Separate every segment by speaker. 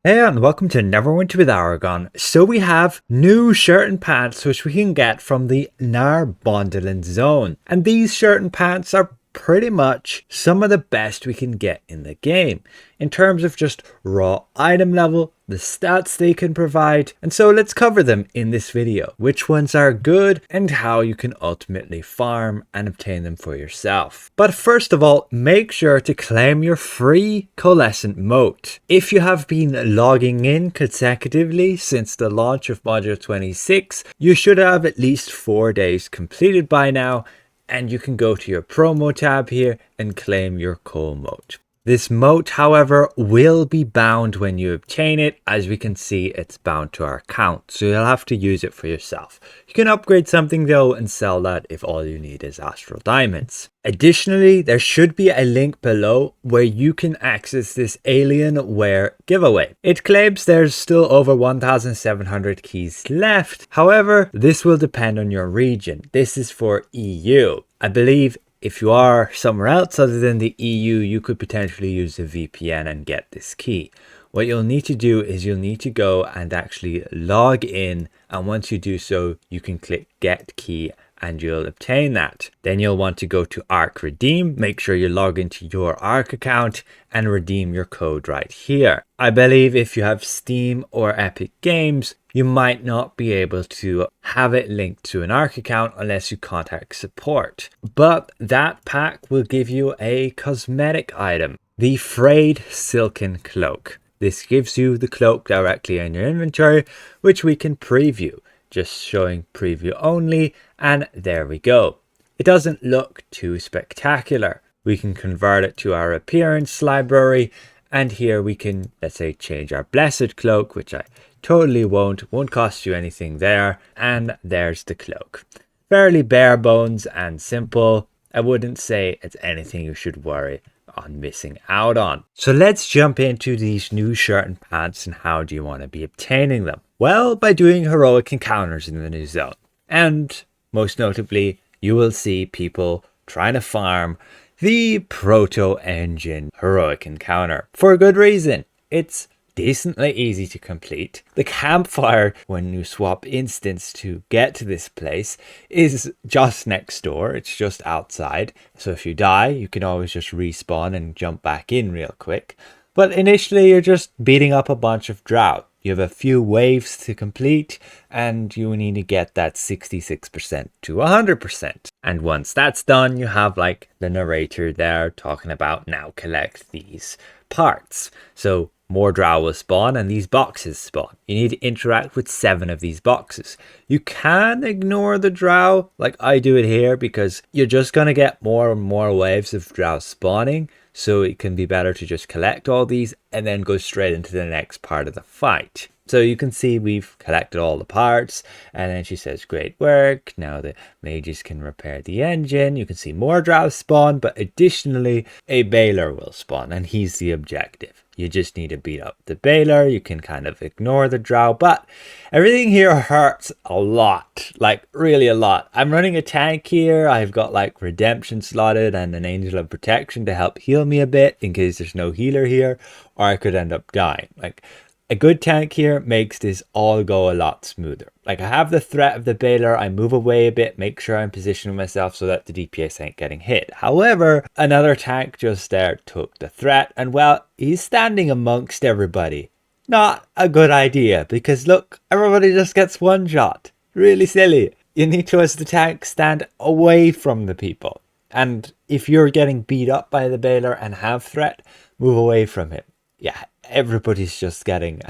Speaker 1: Hey and welcome to Neverwinter with Aragon. So we have new shirt and pants which we can get from the Narbondelin zone. And these shirt and pants are pretty much some of the best we can get in the game in terms of just raw item level, the stats they can provide, and so let's cover them in this video, which ones are good and how you can ultimately farm and obtain them for yourself. But first of all, make sure to claim your free coalescent mote. If you have been logging in consecutively since the launch of module 26, you should have at least 4 days completed by now, and you can go to your promo tab here and claim your coal mote. This mote, however, will be bound when you obtain it. As we can see, it's bound to our account, so you'll have to use it for yourself. You can upgrade something though and sell that if all you need is astral diamonds. Additionally, there should be a link below where you can access this Alienware giveaway. It claims there's still over 1,700 keys left. However, this will depend on your region. This is for EU. I believe if you are somewhere else other than the EU, you could potentially use a VPN and get this key. What you'll need to do is you'll need to go and actually log in, and once you do so, you can click get key and you'll obtain that. Then you'll want to go to Arc Redeem, make sure you log into your Arc account and redeem your code right here. I believe if you have Steam or Epic Games, you might not be able to have it linked to an Arc account unless you contact support. But that pack will give you a cosmetic item, the Frayed Silken Cloak. This gives you the cloak directly in your inventory, which we can preview. Just showing preview only, and there we go. It doesn't look too spectacular. We can convert it to our appearance library, and here we can, let's say, change our blessed cloak, which I totally won't cost you anything there, and there's the cloak. Fairly bare bones and simple. I wouldn't say it's anything you should worry on missing out on. So let's jump into these new shirt and pants, and how do you want to be obtaining them? Well, by doing heroic encounters in the new zone. And most notably, you will see people trying to farm the Proto Engine heroic encounter for a good reason. It's decently easy to complete. The campfire, when you swap instance to get to this place, is just next door. It's just outside. So if you die, you can always just respawn and jump back in real quick. But initially, you're just beating up a bunch of drought. You have a few waves to complete, and you need to get that 66% to 100%. And once that's done, you have like the narrator there talking about now collect these parts. So more drow will spawn and these boxes spawn. You need to interact with 7 of these boxes. You can ignore the drow like I do it here, because you're just going to get more and more waves of drow spawning. So it can be better to just collect all these and then go straight into the next part of the fight. So you can see we've collected all the parts, and then she says, great work. Now the mages can repair the engine. You can see more drow spawn, but additionally a baler will spawn, and he's the objective. You just need to beat up the baler. You can kind of ignore the drow, but everything here hurts a lot, like really a lot. I'm running a tank here. I've got like redemption slotted and an angel of protection to help heal me a bit in case there's no healer here, or I could end up dying. Like, a good tank here makes this all go a lot smoother. Like, I have the threat of the baler, I move away a bit, make sure I'm positioning myself so that the DPS ain't getting hit. However, another tank just there took the threat, and well, he's standing amongst everybody. Not a good idea, because look, everybody just gets one shot. Really silly. You need to, as the tank, stand away from the people. And if you're getting beat up by the baler and have threat, move away from him. Yeah, everybody's just getting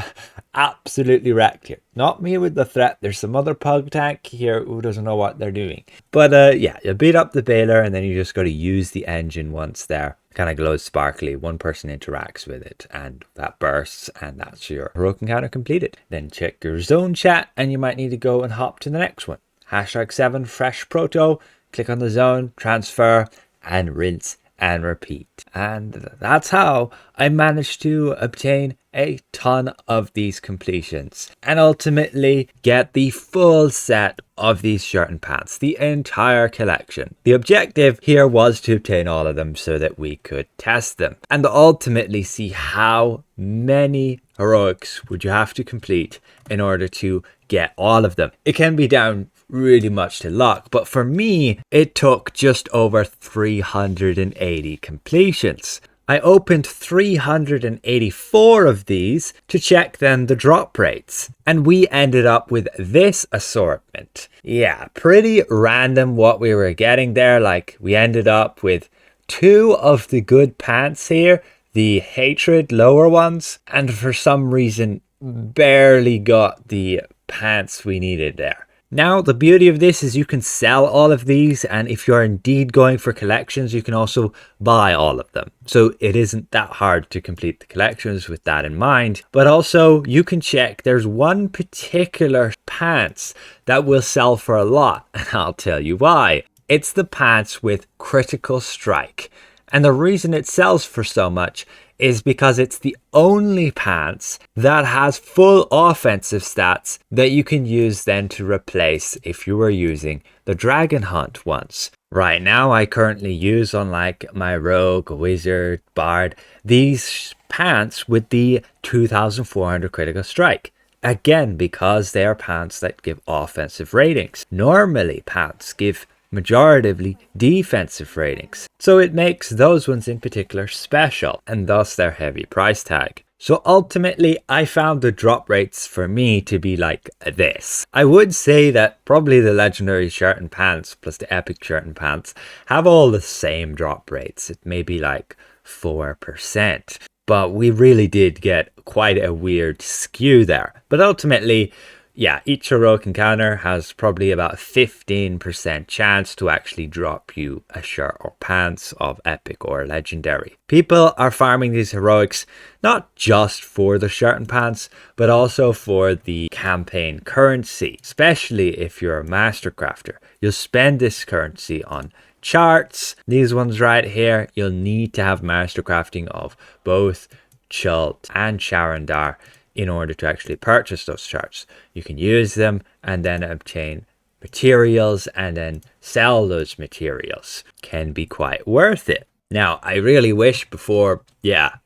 Speaker 1: absolutely wrecked here. Not me with the threat. There's some other pug tank here who doesn't know what they're doing. But yeah, you beat up the baler, and then you just got to use the engine once there. Kind of glows sparkly. One person interacts with it, and that bursts, and that's your heroic encounter completed. Then check your zone chat, and you might need to go and hop to the next one. #7 fresh proto. Click on the zone, transfer, and rinse and repeat. And that's how I managed to obtain a ton of these completions and ultimately get the full set of these shirt and pants, the entire collection. The objective here was to obtain all of them so that we could test them and ultimately see how many heroics would you have to complete in order to get all of them? It can be down really much to luck, but for me, it took just over 380 completions. I opened 384 of these to check then the drop rates, and we ended up with this assortment. Yeah, pretty random what we were getting there. Like, we ended up with 2 of the good pants here, the hatred lower ones, and for some reason barely got the pants we needed there. Now, the beauty of this is you can sell all of these, and if you're indeed going for collections, you can also buy all of them. So it isn't that hard to complete the collections with that in mind. But also, you can check there's one particular pants that will sell for a lot, and I'll tell you why. It's the pants with critical strike. And the reason it sells for so much is because it's the only pants that has full offensive stats that you can use then to replace if you were using the Dragon Hunt ones. Right now, I currently use on like my Rogue, Wizard, Bard, these pants with the 2400 critical strike. Again, because they are pants that give offensive ratings. Normally, pants give majoritively defensive ratings, so it makes those ones in particular special, and thus their heavy price tag. So ultimately, I found the drop rates for me to be like this. I would say that probably the legendary shirt and pants plus the epic shirt and pants have all the same drop rates. It may be like 4%, but we really did get quite a weird skew there. But ultimately, yeah, each heroic encounter has probably about 15% chance to actually drop you a shirt or pants of epic or legendary. People are farming these heroics not just for the shirt and pants, but also for the campaign currency, especially if you're a master crafter. You'll spend this currency on charts. These ones right here, you'll need to have master crafting of both Chult and Sharandar in order to actually purchase those charts. You can use them and then obtain materials and then sell those materials. Can be quite worth it. Now, I really wish before,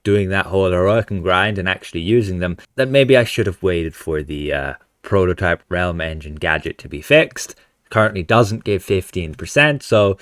Speaker 1: doing that whole heroic and grind and actually using them, that maybe I should have waited for the prototype realm engine gadget to be fixed. Currently doesn't give 15%, so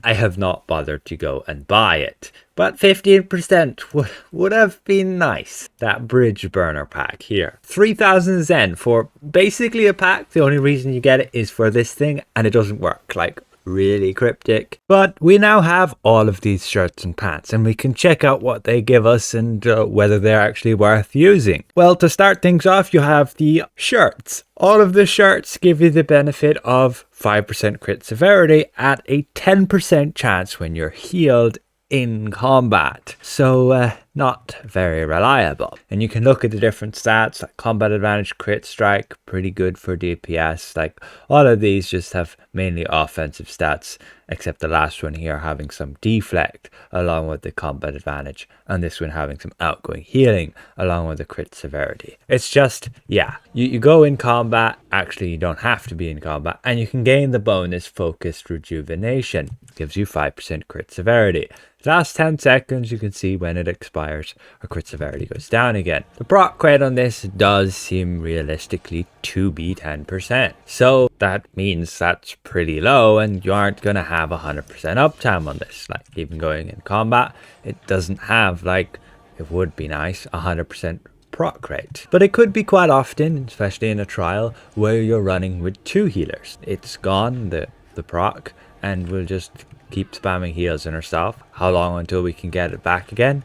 Speaker 1: I have not bothered to go and buy it. But 15% would have been nice. That bridge burner pack here. 3000 Zen for basically a pack. The only reason you get it is for this thing, and it doesn't work. Like, really cryptic. But we now have all of these shirts and pants, and we can check out what they give us and whether they're actually worth using. Well, to start things off, you have the shirts. All of the shirts give you the benefit of 5% crit severity at a 10% chance when you're healed in combat. So not very reliable. And you can look at the different stats like combat advantage, crit strike, pretty good for DPS. Like, all of these just have mainly offensive stats, except the last one here having some deflect along with the combat advantage, and this one having some outgoing healing along with the crit severity. It's just, you go in combat. Actually, you don't have to be in combat, and you can gain the bonus focused rejuvenation. It gives you 5% crit severity. Last 10 seconds, you can see when it expires, our crit severity goes down again. The proc rate on this does seem realistically to be 10%. So that means that's pretty low, and you aren't going to have 100% uptime on this. Like, even going in combat, it doesn't have, like, it would be nice, 100% proc rate. But it could be quite often, especially in a trial, where you're running with 2 healers. It's gone, the proc, and we'll just keep spamming heals in herself. How long until we can get it back again?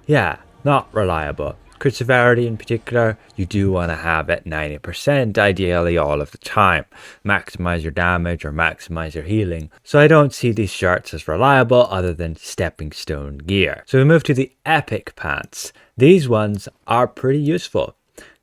Speaker 1: Yeah, not reliable. Crit severity in particular, you do want to have at 90%, ideally all of the time. Maximize your damage or maximize your healing. So I don't see these shirts as reliable other than stepping stone gear. So we move to the epic pants. These ones are pretty useful.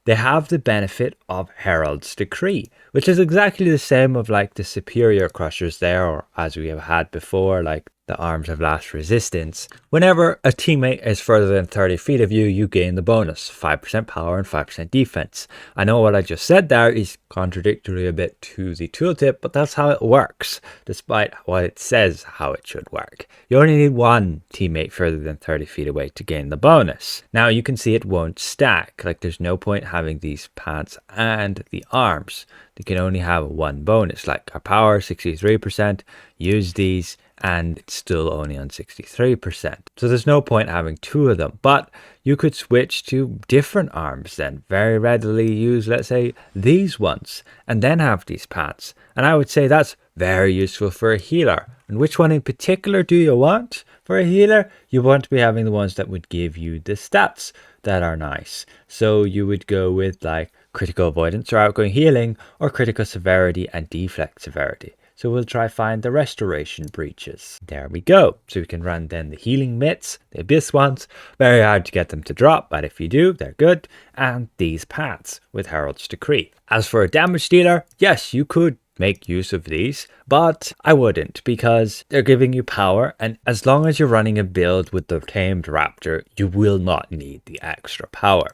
Speaker 1: They have the benefit of Herald's Decree, which is exactly the same of like the superior crushers there, or as we have had before, like the arms have last resistance. Whenever a teammate is further than 30 feet of you, you gain the bonus, 5% power and 5% defense. I know what I just said there is contradictory a bit to the tooltip, but that's how it works, despite what it says how it should work. You only need one teammate further than 30 feet away to gain the bonus. Now you can see it won't stack, like there's no point having these pants and the arms. They can only have one bonus, like our power 63%, use these, and it's still only on 63%. So there's no point having two of them, but you could switch to different arms then. Very readily use, let's say, these ones, and then have these pants. And I would say that's very useful for a healer. And which one in particular do you want for a healer? You want to be having the ones that would give you the stats that are nice. So you would go with like critical avoidance or outgoing healing, or critical severity and deflect severity. So we'll try find the restoration breaches. There we go. So we can run then the healing mitts, the abyss ones. Very hard to get them to drop, but if you do, they're good. And these paths with Herald's Decree. As for a damage dealer, yes, you could make use of these, but I wouldn't, because they're giving you power, and as long as you're running a build with the tamed raptor, you will not need the extra power.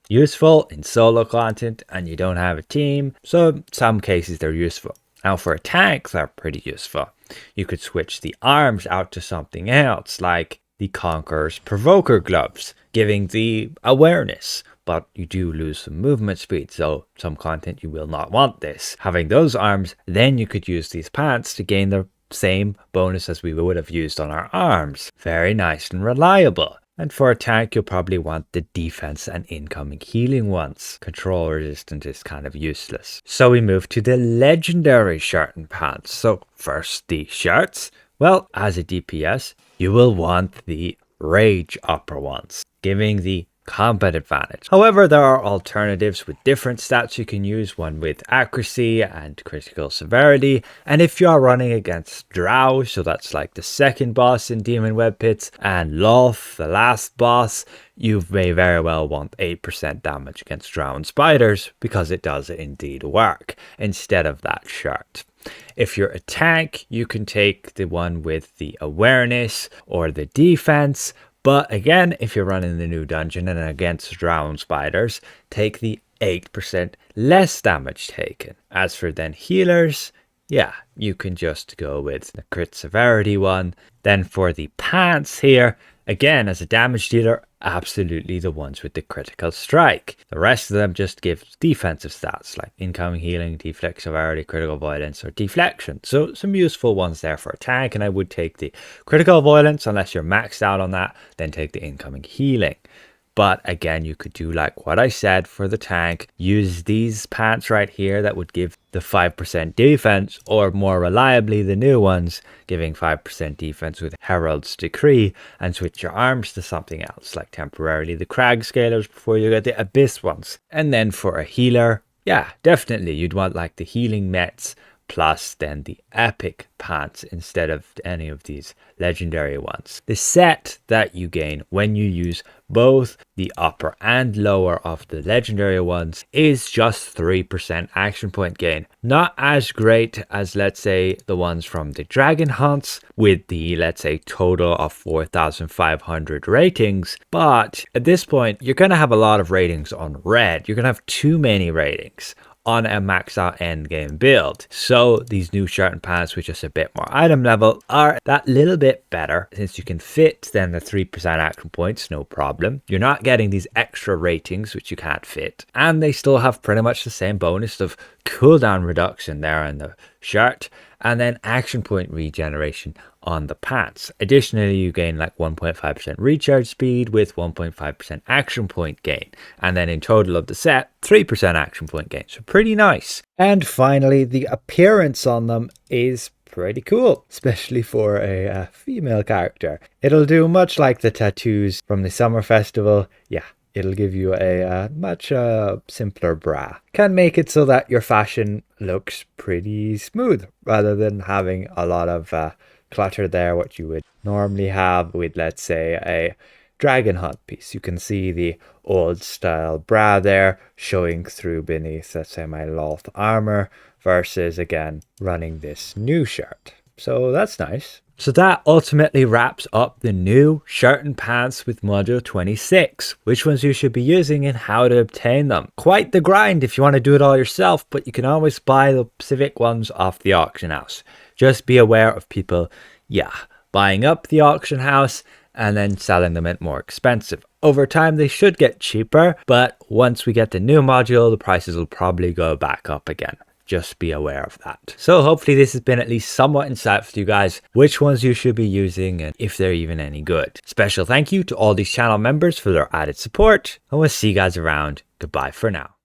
Speaker 1: Useful in solo content and you don't have a team, so in some cases they're useful. Now for a tank, they're pretty useful. You could switch the arms out to something else, like the Conqueror's Provoker gloves, giving the awareness, but you do lose some movement speed, so some content you will not want this. Having those arms, then you could use these pants to gain the same bonus as we would have used on our arms. Very nice and reliable. And for a tank, you'll probably want the defense and incoming healing ones. Control resistant is kind of useless. So we move to the legendary shirt and pants. So first, the shirts. Well, as a DPS, you will want the rage upper ones, giving the combat advantage. However, there are alternatives with different stats you can use, one with accuracy and critical severity. And if you are running against Drow, so that's like the second boss in Demonweb Pits, and Lolth, the last boss, you may very well want 8% damage against Drow and spiders, because it does indeed work, instead of that shirt. If you're a tank, you can take the one with the awareness or the defense. But again, if you're running the new dungeon and against drowned spiders, take the 8% less damage taken. As for then healers, yeah, you can just go with the crit severity one. Then for the pants here, again, as a damage dealer, absolutely the ones with the critical strike. The rest of them just give defensive stats like incoming healing, deflect severity, critical violence, or deflection. So some useful ones there for a tank, and I would take the critical violence unless you're maxed out on that, then take the incoming healing. But again, you could do like what I said for the tank, use these pants right here that would give the 5% defense, or more reliably the new ones giving 5% defense with Herald's Decree, and switch your arms to something else like temporarily the Crag Scalers before you get the Abyss ones. And then for a healer, yeah, definitely you'd want like the healing mets plus then the epic pants instead of any of these legendary ones. The set that you gain when you use both the upper and lower of the legendary ones is just 3% action point gain. Not as great as, let's say, the ones from the Dragon Hunts with the, let's say, total of 4,500 ratings, but at this point you're going to have a lot of ratings on red. You're going to have too many ratings on a max out end game build. So these new shirt and pants with just a bit more item level are that little bit better, since you can fit then the 3% action points, no problem. You're not getting these extra ratings which you can't fit, and they still have pretty much the same bonus of cooldown reduction there in the shirt, and then action point regeneration on the pants. Additionally, you gain like 1.5% recharge speed with 1.5% action point gain. And then in total of the set, 3% action point gain. So pretty nice. And finally, the appearance on them is pretty cool, especially for a female character. It'll do much like the tattoos from the summer festival. Yeah, it'll give you a much simpler bra. Can make it so that your fashion looks pretty smooth rather than having a lot of clutter there, what you would normally have with, let's say, a Dragon Hunt piece. You can see the old style bra there showing through beneath, let's say, my Loth armor versus, again, running this new shirt. So that's nice. So that ultimately wraps up the new shirt and pants with module 26, which ones you should be using and how to obtain them. Quite the grind if you want to do it all yourself, but you can always buy the specific ones off the auction house. Just be aware of people, buying up the auction house and then selling them at more expensive. Over time, they should get cheaper, but once we get the new module, the prices will probably go back up again. Just be aware of that. So hopefully this has been at least somewhat insightful to you guys, which ones you should be using and if they're even any good. Special thank you to all these channel members for their added support, and we'll see you guys around. Goodbye for now.